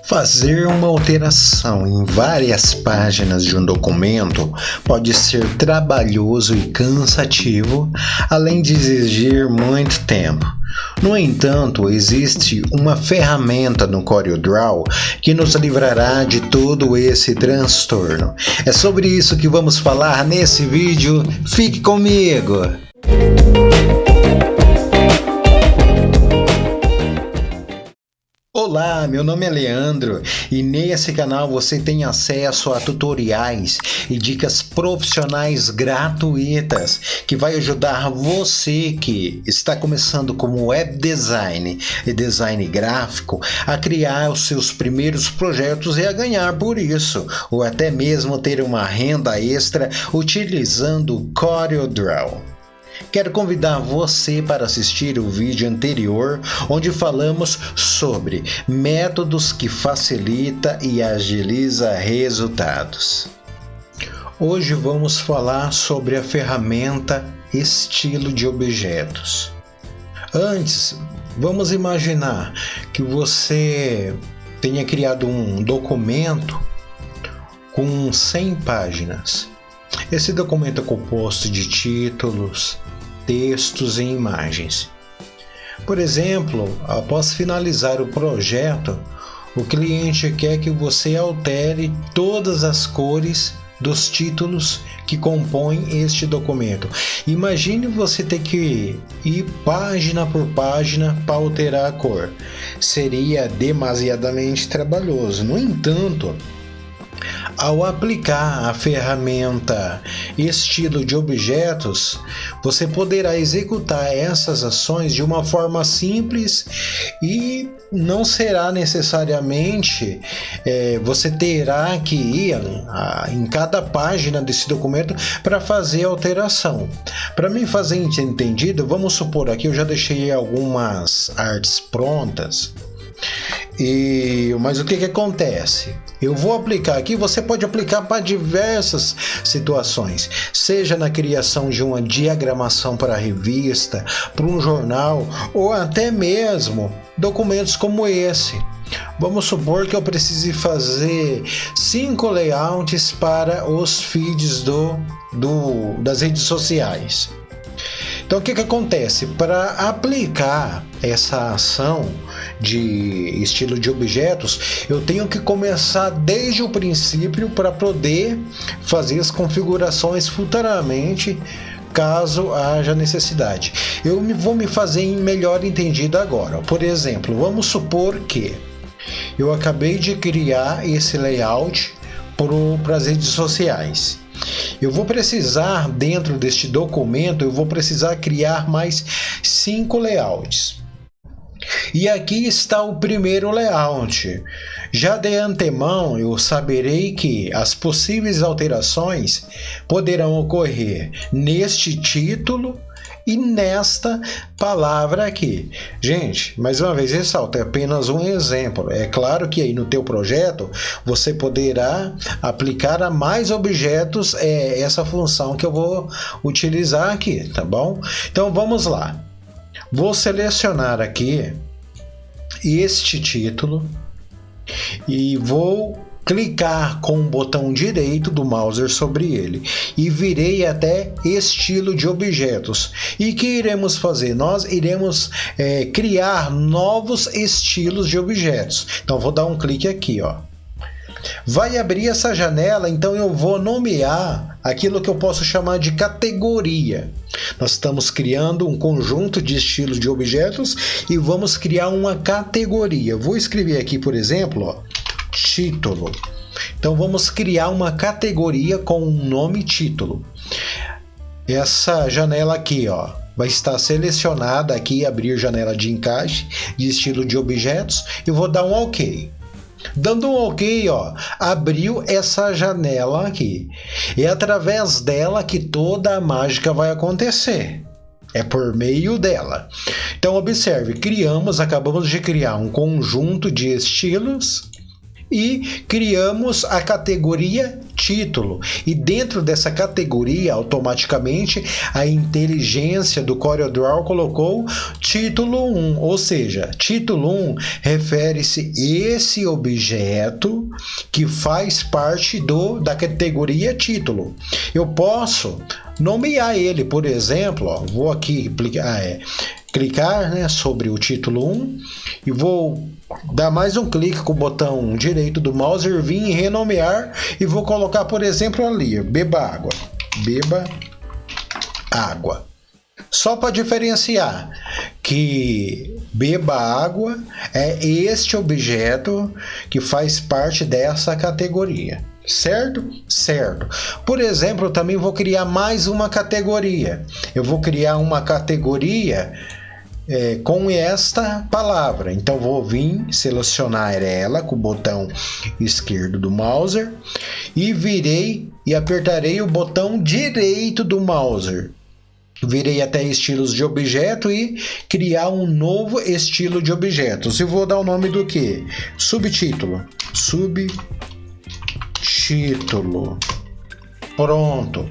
Fazer uma alteração em várias páginas de um documento pode ser trabalhoso e cansativo, além de exigir muito tempo. No entanto, existe uma ferramenta no CorelDRAW que nos livrará de todo esse transtorno. É sobre isso que vamos falar nesse vídeo. Fique comigo! Olá, meu nome é Leandro e nesse canal você tem acesso a tutoriais e dicas profissionais gratuitas que vai ajudar você que está começando como web design e design gráfico a criar os seus primeiros projetos e a ganhar por isso, ou até mesmo ter uma renda extra utilizando o CorelDRAW. Quero convidar você para assistir o vídeo anterior, onde falamos sobre métodos que facilita e agiliza resultados. Hoje vamos falar sobre a ferramenta Estilo de Objetos. Antes, vamos imaginar que você tenha criado um documento com 100 páginas. Esse documento é composto de títulos, textos e imagens. Por exemplo, após finalizar o projeto, o cliente quer que você altere todas as cores dos títulos que compõem este documento. Imagine você ter que ir página por página para alterar a cor. Seria demasiadamente trabalhoso. No entanto, ao aplicar a ferramenta Estilo de Objetos, você poderá executar essas ações de uma forma simples e não será necessariamente você terá que ir em cada página desse documento para fazer a alteração. Para me fazer entendido, vamos supor aqui eu já deixei algumas artes prontas. Mas o que acontece? Eu vou aplicar aqui, você pode aplicar para diversas situações, seja na criação de uma diagramação para a revista, para um jornal ou até mesmo documentos como esse. Vamos supor que eu precise fazer 5 layouts para os feeds das redes sociais. Então o que acontece? Para aplicar essa ação de estilo de objetos, eu tenho que começar desde o princípio para poder fazer as configurações futuramente, caso haja necessidade. Eu vou me fazer melhor entendido agora. Por exemplo, vamos supor que eu acabei de criar esse layout para as redes sociais. Eu vou precisar, dentro deste documento, eu vou precisar criar mais 5 layouts. E aqui está o primeiro layout. Já de antemão, eu saberei que as possíveis alterações poderão ocorrer neste título e nesta palavra aqui. Gente, mais uma vez ressalto, é apenas um exemplo. É claro que aí no teu projeto você poderá aplicar a mais objetos essa função que eu vou utilizar aqui, tá bom? Então vamos lá. Vou selecionar aqui este título e vou clicar com o botão direito do mouse sobre ele e virei até estilo de objetos. E o que iremos fazer? Nós iremos criar novos estilos de objetos. Então vou dar um clique aqui, ó. Vai abrir essa janela, então eu vou nomear aquilo que eu posso chamar de categoria. Nós estamos criando um conjunto de estilos de objetos e vamos criar uma categoria. Vou escrever aqui, por exemplo, ó, título. Então vamos criar uma categoria com o nome título. Essa janela aqui, ó, vai estar selecionada aqui, abrir janela de encaixe de estilo de objetos e vou dar um OK. Dando um OK, ó, abriu essa janela aqui. É através dela que toda a mágica vai acontecer. É por meio dela. Então observe, acabamos de criar um conjunto de estilos e criamos a categoria título. E dentro dessa categoria, automaticamente, a inteligência do CorelDRAW colocou título 1, ou seja, título 1 refere-se esse objeto que faz parte da categoria título. Eu posso nomear ele, por exemplo, ó, vou aqui clicar, né, sobre o título 1 e vou dar mais um clique com o botão direito do mouse, vir em renomear e vou colocar, por exemplo, ali, beba água. Beba água. Só para diferenciar que beba água é este objeto que faz parte dessa categoria. Certo? Certo. Por exemplo, eu também vou criar mais uma categoria. Eu vou criar uma categoria com esta palavra. Então, vou vir selecionar ela com o botão esquerdo do mouse e virei e apertarei o botão direito do mouse. Virei até estilos de objeto e criar um novo estilo de objetos. E vou dar o nome do que? Subtítulo. Subtítulo. Pronto.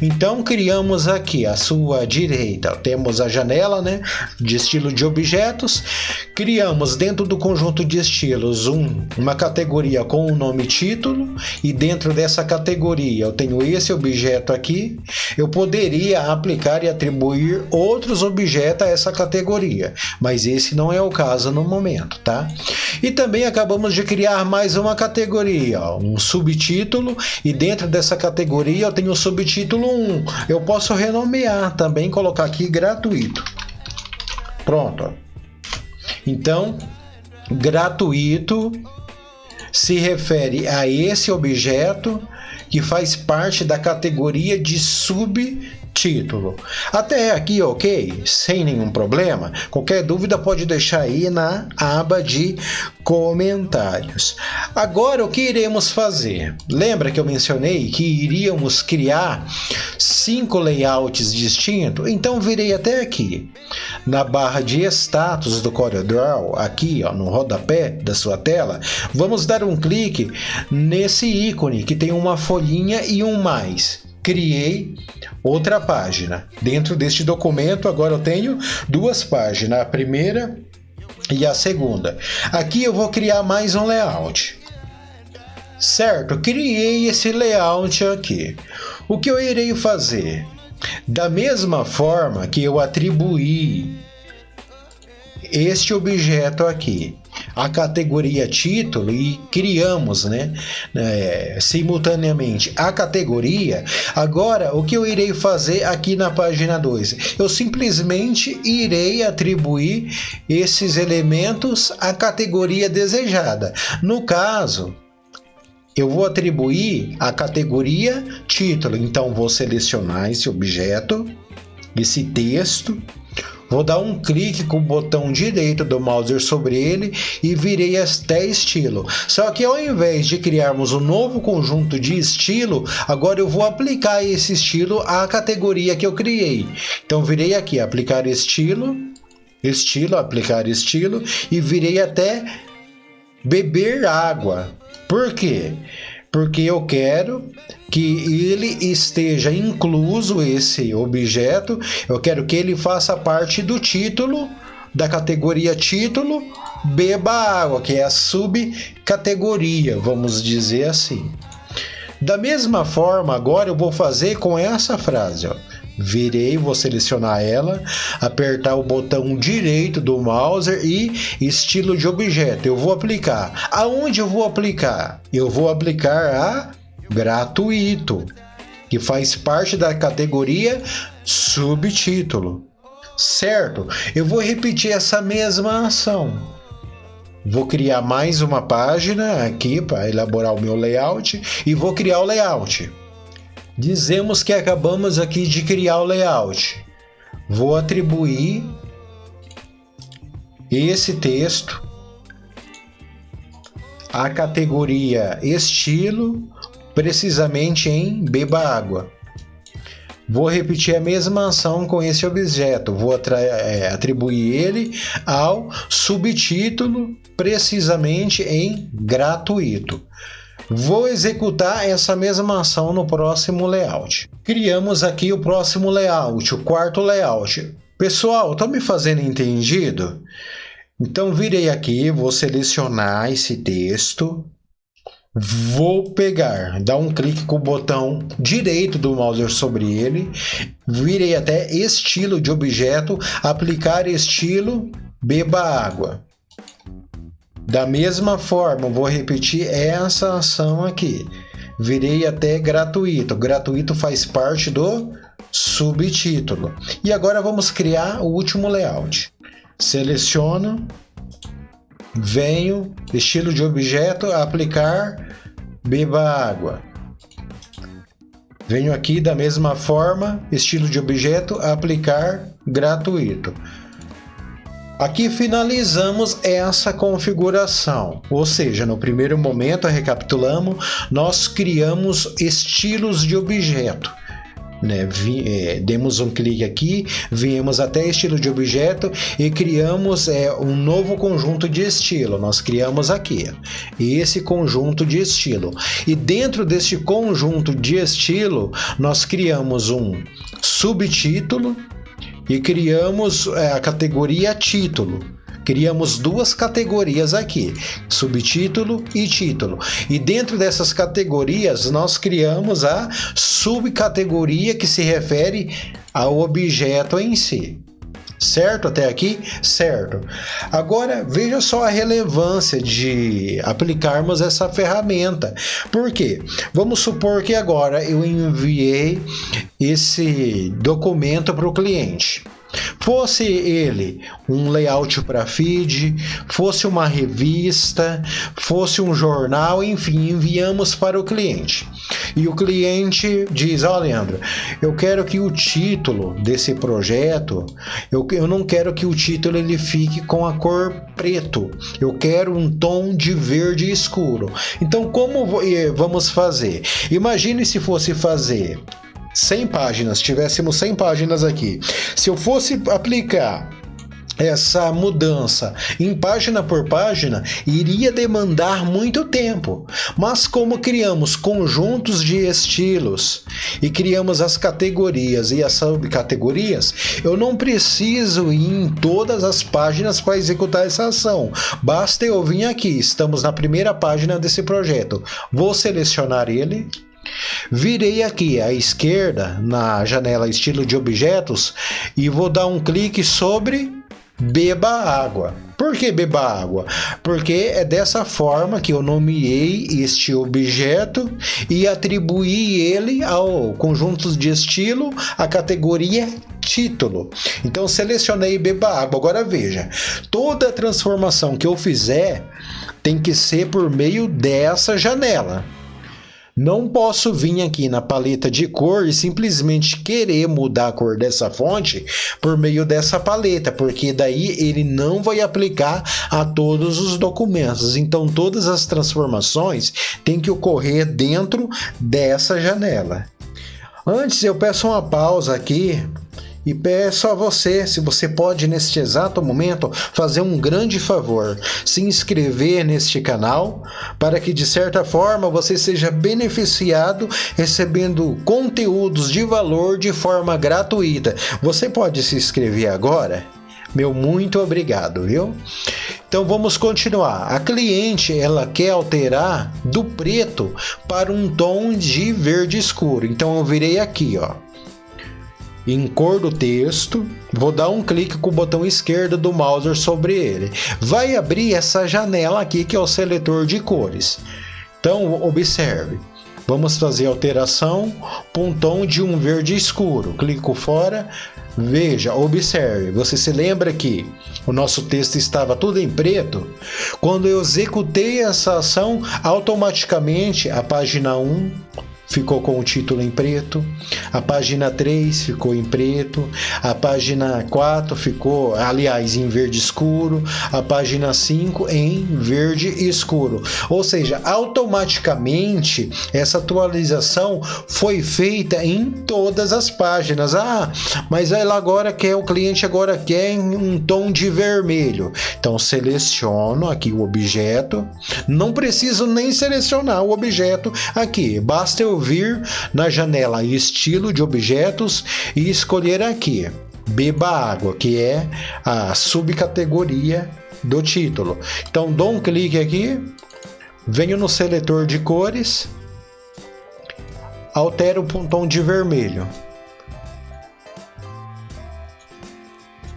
Então criamos aqui à sua direita, temos a janela, né, de estilo de objetos. Criamos dentro do conjunto de estilos uma categoria com o nome título, e dentro dessa categoria eu tenho esse objeto aqui. Eu poderia aplicar e atribuir outros objetos a essa categoria, mas esse não é o caso no momento, tá? E também acabamos de criar mais uma categoria, ó, um subtítulo, e dentro dessa categoria eu tenho o subtítulo 1. Eu posso renomear também, colocar aqui gratuito. Pronto. Então, gratuito se refere a esse objeto que faz parte da categoria de subtítulo. Até aqui, ok? Sem nenhum problema? Qualquer dúvida pode deixar aí na aba de comentários. Agora, o que iremos fazer? Lembra que eu mencionei que iríamos criar 5 layouts distintos? Então, virei até aqui. Na barra de status do CorelDRAW, aqui ó, no rodapé da sua tela, vamos dar um clique nesse ícone que tem uma folhinha e um mais. Criei outra página. Dentro deste documento, agora eu tenho 2 páginas, a primeira e a segunda. Aqui eu vou criar mais um layout. Certo, criei esse layout aqui. O que eu irei fazer? Da mesma forma que eu atribuí este objeto aqui a categoria título e criamos, né, simultaneamente a categoria, agora o que eu irei fazer aqui na página 2? Eu simplesmente irei atribuir esses elementos à categoria desejada. No caso, eu vou atribuir a categoria título, então vou selecionar esse objeto, esse texto, vou dar um clique com o botão direito do mouse sobre ele e virei até estilo. Só que ao invés de criarmos um novo conjunto de estilo, agora eu vou aplicar esse estilo à categoria que eu criei. Então virei aqui, aplicar estilo, aplicar estilo e virei até beber água. Por quê? Porque eu quero que ele esteja incluso, esse objeto, eu quero que ele faça parte do título, da categoria título, beba água, que é a subcategoria, vamos dizer assim. Da mesma forma, agora eu vou fazer com essa frase, ó. Virei, vou selecionar ela, apertar o botão direito do mouse e estilo de objeto. Eu vou aplicar. Aonde eu vou aplicar? Eu vou aplicar a gratuito, que faz parte da categoria subtítulo. Certo? Eu vou repetir essa mesma ação. Vou criar mais uma página aqui para elaborar o meu layout e vou criar o layout. Dizemos que acabamos aqui de criar o layout. Vou atribuir esse texto à categoria estilo, precisamente em beba água. Vou repetir a mesma ação com esse objeto. Vou atribuir ele ao subtítulo, precisamente em gratuito. Vou executar essa mesma ação no próximo layout. Criamos aqui o próximo layout, o quarto layout. Pessoal, estão me fazendo entendido? Então, virei aqui, vou selecionar esse texto. Vou pegar, dar um clique com o botão direito do mouse sobre ele. Virei até estilo de objeto, aplicar estilo, beba água. Da mesma forma, vou repetir essa ação aqui. Virei até gratuito. Gratuito faz parte do subtítulo. E agora vamos criar o último layout. Seleciono, venho, estilo de objeto, aplicar, beba água. Venho aqui da mesma forma, estilo de objeto, aplicar, gratuito. Aqui finalizamos essa configuração, ou seja, no primeiro momento, recapitulamos, nós criamos estilos de objeto. Demos um clique aqui, viemos até estilo de objeto e criamos um novo conjunto de estilo. Nós criamos aqui esse conjunto de estilo, e dentro deste conjunto de estilo nós criamos um subtítulo e criamos a categoria título. Criamos duas categorias aqui, subtítulo e título. E dentro dessas categorias, nós criamos a subcategoria que se refere ao objeto em si. Certo até aqui? Certo. Agora, veja só a relevância de aplicarmos essa ferramenta. Por quê? Vamos supor que agora eu enviei esse documento para o cliente. Fosse ele um layout para feed, fosse uma revista, fosse um jornal, enfim, enviamos para o cliente. E o cliente diz: ó, Leandro, eu quero que o título desse projeto, eu não quero que o título ele fique com a cor preto, eu quero um tom de verde escuro. Então, como vamos fazer? Imagine se fosse fazer 100 páginas, tivéssemos 100 páginas aqui. Se eu fosse aplicar essa mudança em página por página, iria demandar muito tempo. Mas como criamos conjuntos de estilos e criamos as categorias e as subcategorias, eu não preciso ir em todas as páginas para executar essa ação. Basta eu vir aqui, estamos na primeira página desse projeto. Vou selecionar ele. Virei aqui à esquerda na janela estilo de objetos e vou dar um clique sobre beba água. Por que beba água? Porque é dessa forma que eu nomeei este objeto e atribuí ele ao conjunto de estilo, a categoria título. Então selecionei beba água. Agora veja, toda transformação que eu fizer tem que ser por meio dessa janela. Não posso vir aqui na paleta de cor e simplesmente querer mudar a cor dessa fonte por meio dessa paleta, porque daí ele não vai aplicar a todos os documentos. Então todas as transformações têm que ocorrer dentro dessa janela. Antes eu peço uma pausa aqui e peço a você, se você pode neste exato momento fazer um grande favor, se inscrever neste canal, para que de certa forma você seja beneficiado recebendo conteúdos de valor de forma gratuita. Você pode se inscrever agora? Meu muito obrigado, viu? Então vamos continuar. A cliente, ela quer alterar do preto para um tom de verde escuro. Então eu virei aqui, ó, em cor do texto, vou dar um clique com o botão esquerdo do mouse sobre ele. Vai abrir essa janela aqui que é o seletor de cores. Então observe, vamos fazer alteração para um tom de um verde escuro. Clico fora, veja, observe, você se lembra que o nosso texto estava tudo em preto? Quando eu executei essa ação, automaticamente a página 1 ficou com o título em preto, a página 3 ficou em preto, a página 4 ficou, aliás, em verde escuro, a página 5 em verde escuro. Ou seja, automaticamente essa atualização foi feita em todas as páginas. Mas ela agora quer, o cliente agora quer em um tom de vermelho. Então seleciono aqui o objeto, não preciso nem selecionar o objeto aqui, basta eu vir na janela estilo de objetos e escolher aqui beba água, que é a subcategoria do título. Então dou um clique aqui, venho no seletor de cores, altero o tom de vermelho,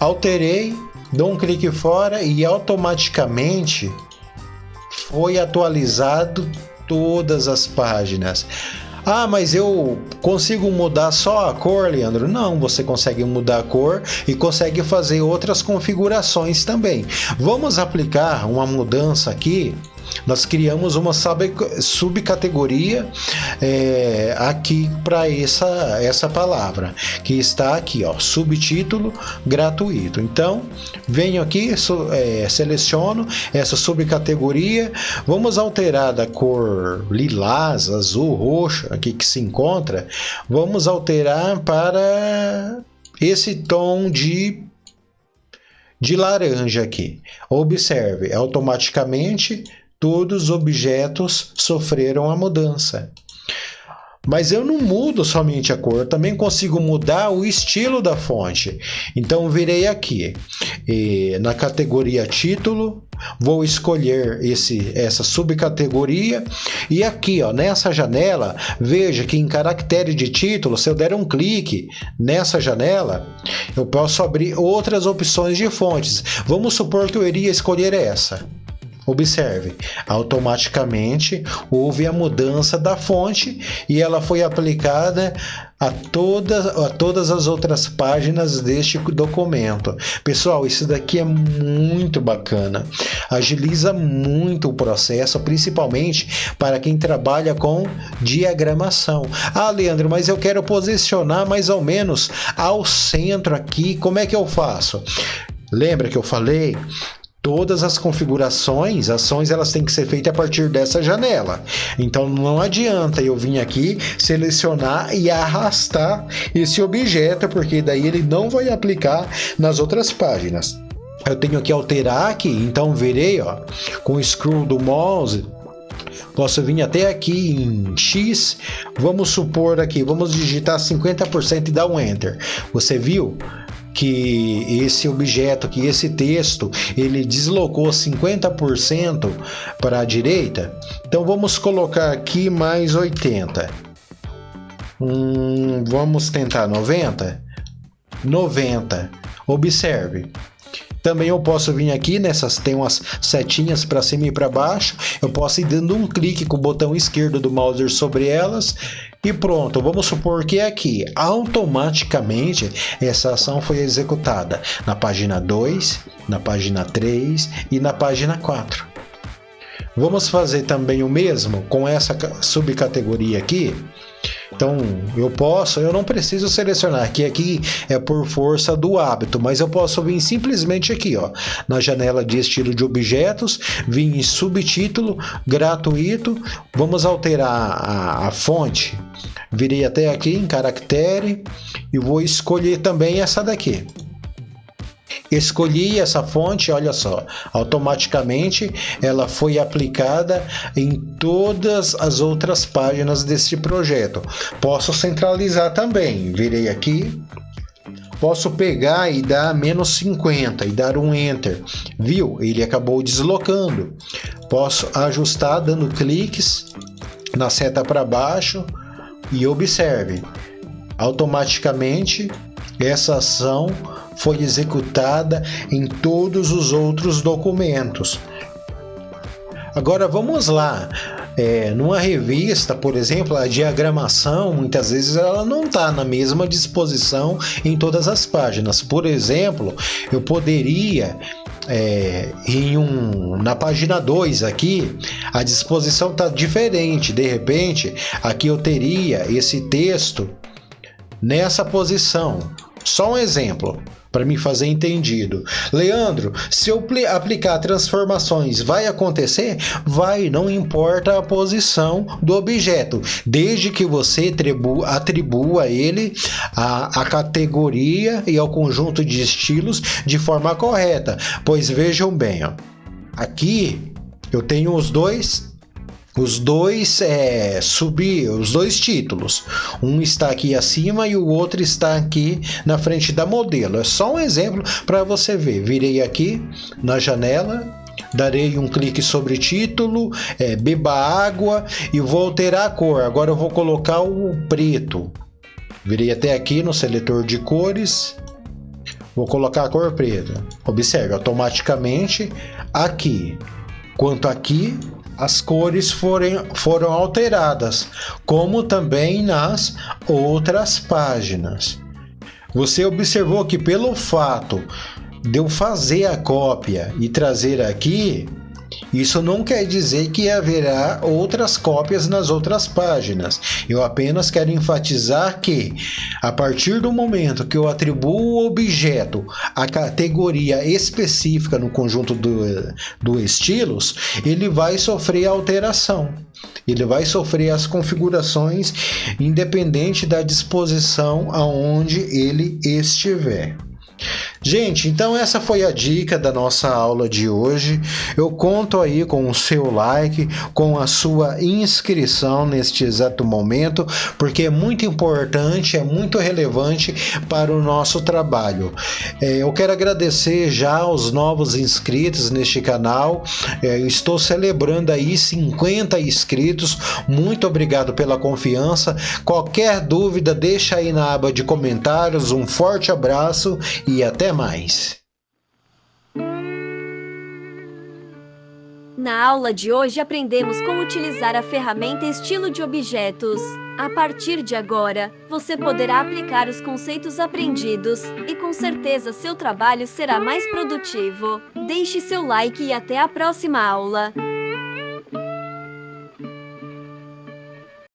alterei, dou um clique fora e automaticamente foi atualizado todas as páginas. Mas eu consigo mudar só a cor, Leandro? Não, você consegue mudar a cor e consegue fazer outras configurações também. Vamos aplicar uma mudança aqui. Nós criamos uma subcategoria aqui para essa palavra, que está aqui, ó, subtítulo gratuito. Então, venho aqui, seleciono essa subcategoria, vamos alterar da cor lilás, azul, roxo, aqui que se encontra, vamos alterar para esse tom de laranja aqui. Observe, automaticamente todos os objetos sofreram a mudança. Mas eu não mudo somente a cor, também consigo mudar o estilo da fonte. Então virei aqui na categoria título, vou escolher essa subcategoria e aqui, ó, nessa janela, veja que em caractere de título, se eu der um clique nessa janela, eu posso abrir outras opções de fontes. Vamos supor que eu iria escolher essa. Observe, automaticamente houve a mudança da fonte e ela foi aplicada a todas as outras páginas deste documento. Pessoal, isso daqui é muito bacana, agiliza muito o processo, principalmente para quem trabalha com diagramação. Leandro, mas eu quero posicionar mais ou menos ao centro aqui, como é que eu faço? Lembra que eu falei? Todas as configurações, ações, elas têm que ser feitas a partir dessa janela. Então não adianta eu vir aqui, selecionar e arrastar esse objeto, porque daí ele não vai aplicar nas outras páginas. Eu tenho que alterar aqui, então virei, ó, com o scroll do mouse, posso vir até aqui em X, vamos supor aqui, vamos digitar 50% e dar um Enter. Você viu que esse objeto, que esse texto, ele deslocou 50% para a direita? Então vamos colocar aqui mais 80. Vamos tentar 90? 90. Observe. Também eu posso vir aqui, tem umas setinhas para cima e para baixo, eu posso ir dando um clique com o botão esquerdo do mouse sobre elas e pronto. Vamos supor que aqui, automaticamente, essa ação foi executada na página 2, na página 3 e na página 4. Vamos fazer também o mesmo com essa subcategoria aqui. Então eu não preciso selecionar, que aqui é por força do hábito, mas eu posso vir simplesmente aqui, ó, na janela de estilo de objetos, vir em subtítulo gratuito, vamos alterar a fonte, virei até aqui em caractere e vou escolher também essa daqui. Escolhi essa fonte, olha só, automaticamente ela foi aplicada em todas as outras páginas desse projeto. Posso centralizar também, virei aqui, posso pegar e dar menos 50 e dar um Enter, viu? Ele acabou deslocando. Posso ajustar dando cliques na seta para baixo e observe, automaticamente essa ação foi executada em todos os outros documentos. Agora vamos lá. Numa revista, por exemplo, a diagramação, muitas vezes ela não está na mesma disposição em todas as páginas. Por exemplo, eu poderia na página 2 aqui, a disposição está diferente. De repente, aqui eu teria esse texto nessa posição. Só um exemplo, para me fazer entendido. Leandro, se eu aplicar transformações, vai acontecer? Vai, não importa a posição do objeto, desde que você atribua a ele a categoria e ao conjunto de estilos de forma correta. Pois vejam bem, ó, aqui eu tenho os dois títulos. Um está aqui acima e o outro está aqui na frente da modelo. É só um exemplo para você ver. Virei aqui na janela, darei um clique sobre título, beba água e vou alterar a cor. Agora eu vou colocar o preto. Virei até aqui no seletor de cores. Vou colocar a cor preta. Observe, automaticamente aqui quanto aqui as cores foram alteradas, como também nas outras páginas. Você observou que pelo fato de eu fazer a cópia e trazer aqui, isso não quer dizer que haverá outras cópias nas outras páginas. Eu apenas quero enfatizar que, a partir do momento que eu atribuo o objeto à categoria específica no conjunto do estilos, ele vai sofrer alteração. Ele vai sofrer as configurações independente da disposição aonde ele estiver. Gente, então essa foi a dica da nossa aula de hoje. Eu conto aí com o seu like, com a sua inscrição neste exato momento, porque é muito importante, é muito relevante para o nosso trabalho. Eu quero agradecer já aos novos inscritos neste canal. Eu estou celebrando aí 50 inscritos. Muito obrigado pela confiança. Qualquer dúvida, deixa aí na aba de comentários. Um forte abraço e até mais. Na aula de hoje aprendemos como utilizar a ferramenta Estilo de Objetos. A partir de agora, você poderá aplicar os conceitos aprendidos e com certeza seu trabalho será mais produtivo. Deixe seu like e até a próxima aula.